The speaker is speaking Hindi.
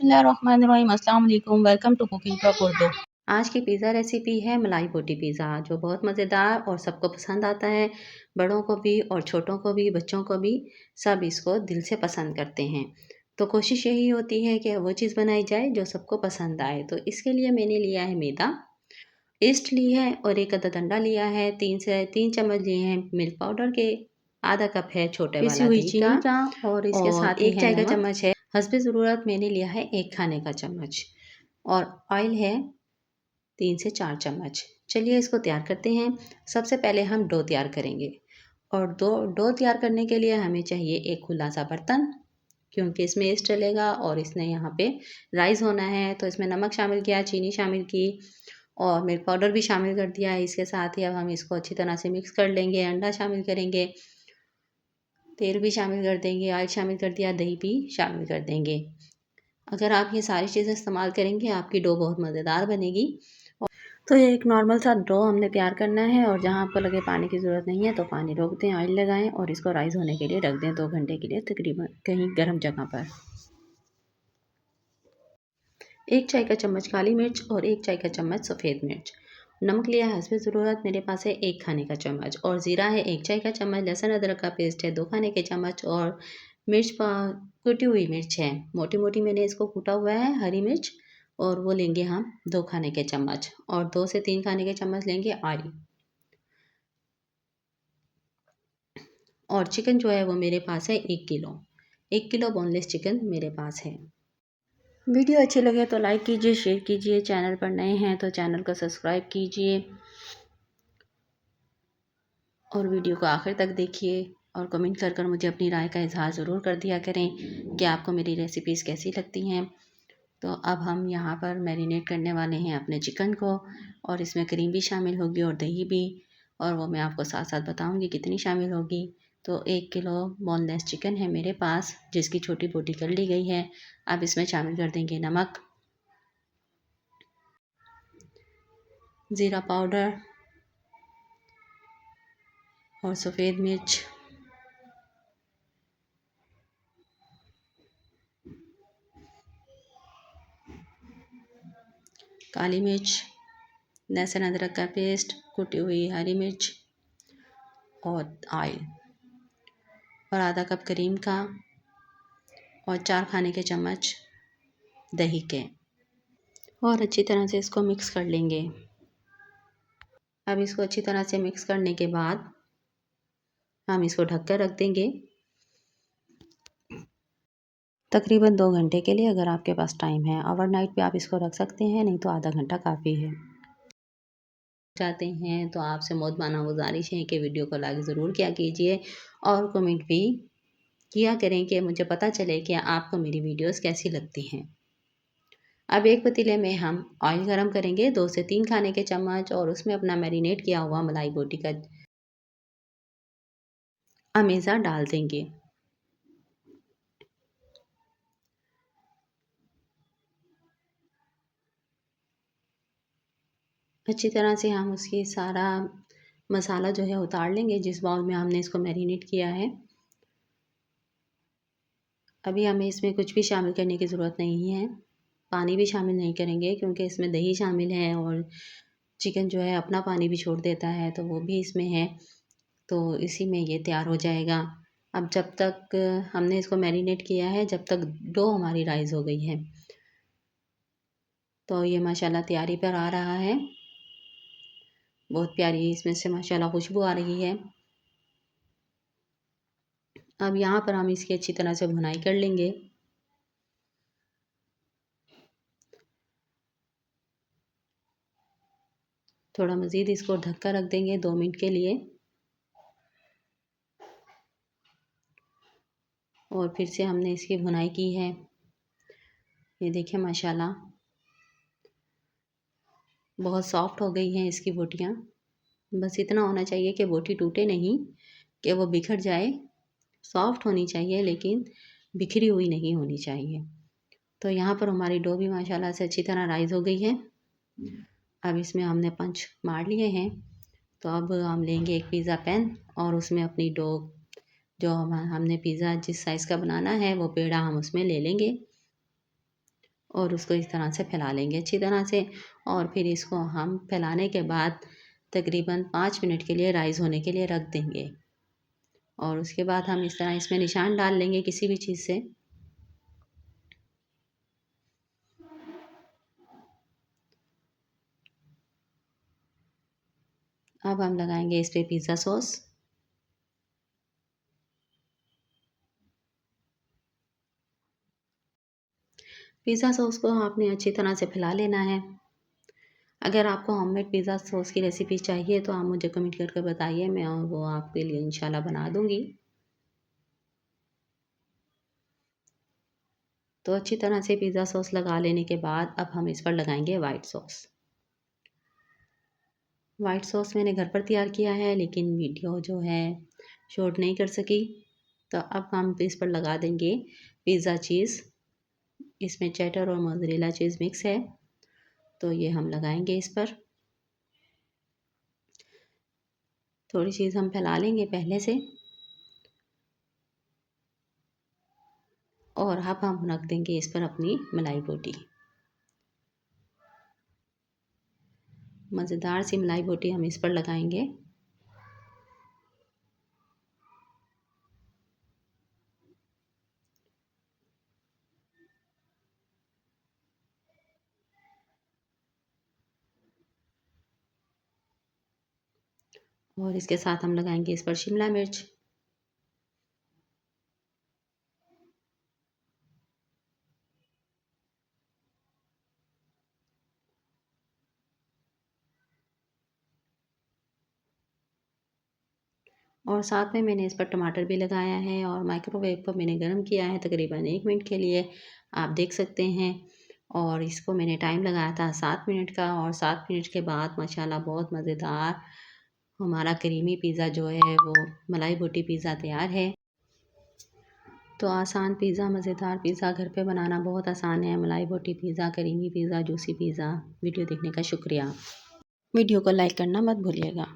बिस्मिल्लाहिर्रहमानिर्रहीम। अस्सलाम वालेकुम। Welcome to cooking talk Urdu. आज की पिज़्ज़ा रेसिपी है मलाई बोटी पिज़्ज़ा, जो बहुत मज़ेदार और सबको पसंद आता है। बड़ों को भी और छोटों को भी, बच्चों को भी, सब इसको दिल से पसंद करते हैं। तो कोशिश यही होती है कि वो चीज़ बनाई जाए जो सबको पसंद आए। तो इसके लिए मैंने लिया है मैदा, ईस्ट ली है और एक अदद अंडा लिया है। 3 से 3 चम्मच लिए हैं मिल्क पाउडर के, आधा कप है छोटे पिसी वाला हुई दही चीनी का और इसके और साथ ही 1 है चाय का नमक। चम्मच है। हस्बे ज़रूरत मैंने लिया है 1 खाने का चम्मच और ऑयल है 3 से 4 चम्मच। चलिए इसको तैयार करते हैं। सबसे पहले हम डो तैयार करेंगे और डो तैयार करने के लिए हमें चाहिए एक खुला सा बर्तन, क्योंकि इसमें ईस्ट डलेगा और इसने यहाँ पे राइस होना है। तो इसमें नमक शामिल किया, चीनी शामिल की और मिल्क पाउडर भी शामिल कर दिया है। इसके साथ ही अब हम इसको अच्छी तरह से मिक्स कर लेंगे। अंडा शामिल करेंगे, तेल भी शामिल कर देंगे, ऑयल शामिल कर दिया, दही भी शामिल कर देंगे। अगर आप ये सारी चीज़ें इस्तेमाल करेंगे आपकी डो बहुत मज़ेदार बनेगी। तो ये एक नॉर्मल सा डो हमने तैयार करना है और जहाँ आपको लगे पानी की ज़रूरत नहीं है तो पानी रोक दें, ऑयल लगाएं और इसको राइस होने के लिए रख दें 2 घंटे के लिए, तकरीबन कहीं गर्म जगह पर। 1 चाय का चम्मच काली मिर्च और 1 चाय का चम्मच सफ़ेद मिर्च। नमक लिया है हस्बे ज़रूरत, मेरे पास है 1 खाने का चम्मच और ज़ीरा है 1 चाय का चम्मच। लहसुन अदरक का पेस्ट है 2 खाने के चम्मच और कुटी हुई मिर्च है, मोटी मोटी मैंने इसको कूटा हुआ है, हरी मिर्च, और वो लेंगे हम 2 खाने के चम्मच और 2 से 3 खाने के चम्मच लेंगे ऑयल। और चिकन जो है वो मेरे पास है 1 किलो, 1 किलो बोनलेस चिकन मेरे पास है। वीडियो अच्छी लगे तो लाइक कीजिए, शेयर कीजिए। चैनल पर नए हैं तो चैनल को सब्सक्राइब कीजिए और वीडियो को आखिर तक देखिए और कमेंट कर मुझे अपनी राय का इजहार ज़रूर कर दिया करें कि आपको मेरी रेसिपीज़ कैसी लगती हैं। तो अब हम यहाँ पर मैरिनेट करने वाले हैं अपने चिकन को और इसमें क्रीम भी शामिल होगी और दही भी, और वो मैं आपको साथ साथ बताऊँगी कितनी शामिल होगी। तो 1 किलो बोनलेस चिकन है मेरे पास, जिसकी छोटी बोटी कर ली गई है। अब इसमें शामिल कर देंगे नमक, ज़ीरा पाउडर और सफ़ेद मिर्च, काली मिर्च, लहसुन अदरक का पेस्ट, कुटी हुई हरी मिर्च और ऑयल और आधा कप क्रीम का और 4 खाने के चम्मच दही के, और अच्छी तरह से इसको मिक्स कर लेंगे। अब इसको अच्छी तरह से मिक्स करने के बाद हम इसको ढक कर रख देंगे तकरीबन 2 घंटे के लिए, अगर आपके पास टाइम है। ओवरनाइट भी आप इसको रख सकते हैं, नहीं तो आधा घंटा काफ़ी है। चाहते हैं तो आपसे मोहब्बाना गुजारिश है कि वीडियो को लाइक ज़रूर किया कीजिए और कमेंट भी किया करें कि मुझे पता चले कि आपको मेरी वीडियोस कैसी लगती हैं। अब एक पतीले में हम ऑयल गरम करेंगे 2 से 3 खाने के चम्मच और उसमें अपना मैरिनेट किया हुआ मलाई बोटी का अमेज़ा डाल देंगे। अच्छी तरह से हम उसकी सारा मसाला जो है उतार लेंगे जिस बाउल में हमने इसको मैरिनेट किया है। अभी हमें इसमें कुछ भी शामिल करने की ज़रूरत नहीं है, पानी भी शामिल नहीं करेंगे क्योंकि इसमें दही शामिल है और चिकन जो है अपना पानी भी छोड़ देता है, तो वो भी इसमें है, तो इसी में ये तैयार हो जाएगा। अब जब तक हमने इसको मैरिनेट किया है, जब तक डो हमारी राइस हो गई है, तो ये माशाल्लाह तैयारी पर आ रहा है। बहुत प्यारी इसमें से माशाल्लाह खुशबू आ रही है। अब यहाँ पर हम इसकी अच्छी तरह से भुनाई कर लेंगे। थोड़ा मज़ीद इसको ढक कर रख देंगे 2 मिनट के लिए और फिर से हमने इसकी भुनाई की है। ये देखिए माशाल्लाह बहुत सॉफ्ट हो गई हैं इसकी बोटियाँ। बस इतना होना चाहिए कि बोटी टूटे नहीं, कि वो बिखर जाए। सॉफ्ट होनी चाहिए लेकिन बिखरी हुई नहीं होनी चाहिए। तो यहाँ पर हमारी डो भी माशाल्लाह से अच्छी तरह राइज़ हो गई है। अब इसमें हमने पंच मार लिए हैं, तो अब हम लेंगे एक पिज़्ज़ा पैन और उसमें अपनी डो जो हमने पिज़्ज़ा जिस साइज़ का बनाना है वो पेड़ा हम उसमें ले लेंगे और उसको इस तरह से फैला लेंगे अच्छी तरह से। और फिर इसको हम फैलाने के बाद तकरीबन 5 मिनट के लिए राइज़ होने के लिए रख देंगे। और उसके बाद हम इस तरह इसमें निशान डाल लेंगे किसी भी चीज़ से। अब हम लगाएंगे इस पे पिज़्ज़ा सॉस। पिज़्ज़ा सॉस को आपने अच्छी तरह से फैला लेना है। अगर आपको होममेड पिज़्ज़ा सॉस की रेसिपी चाहिए तो आप मुझे कमेंट करके बताइए, मैं वो आपके लिए इंशाल्लाह बना दूँगी। तो अच्छी तरह से पिज़्ज़ा सॉस लगा लेने के बाद अब हम इस पर लगाएंगे वाइट सॉस। वाइट सॉस मैंने घर पर तैयार किया है, लेकिन वीडियो जो है शूट नहीं कर सकी। तो अब हम इस पर लगा देंगे पिज़्ज़ा चीज़। इसमें चेडर और मोज़रेला चीज़ मिक्स है, तो ये हम लगाएंगे इस पर। थोड़ी चीज़ हम फैला लेंगे पहले से। और अब हम रख देंगे इस पर अपनी मलाई बोटी। मज़ेदार सी मलाई बोटी हम इस पर लगाएंगे। और इसके साथ हम लगाएंगे इस पर शिमला मिर्च। और साथ में मैंने इस पर टमाटर भी लगाया है और माइक्रोवेव पर मैंने गर्म किया है तकरीबन 1 मिनट के लिए, आप देख सकते हैं। और इसको मैंने टाइम लगाया था 7 मिनट का, और 7 मिनट के बाद माशाल्लाह बहुत मज़ेदार हमारा क्रीमी पिज़्ज़ा जो है वो मलाई बोटी पिज़्ज़ा तैयार है। तो आसान पिज़्ज़ा, मज़ेदार पिज़्ज़ा घर पे बनाना बहुत आसान है। मलाई बोटी pizza, creamy pizza, juicy pizza. Video देखने का शुक्रिया। वीडियो को लाइक करना मत भूलिएगा।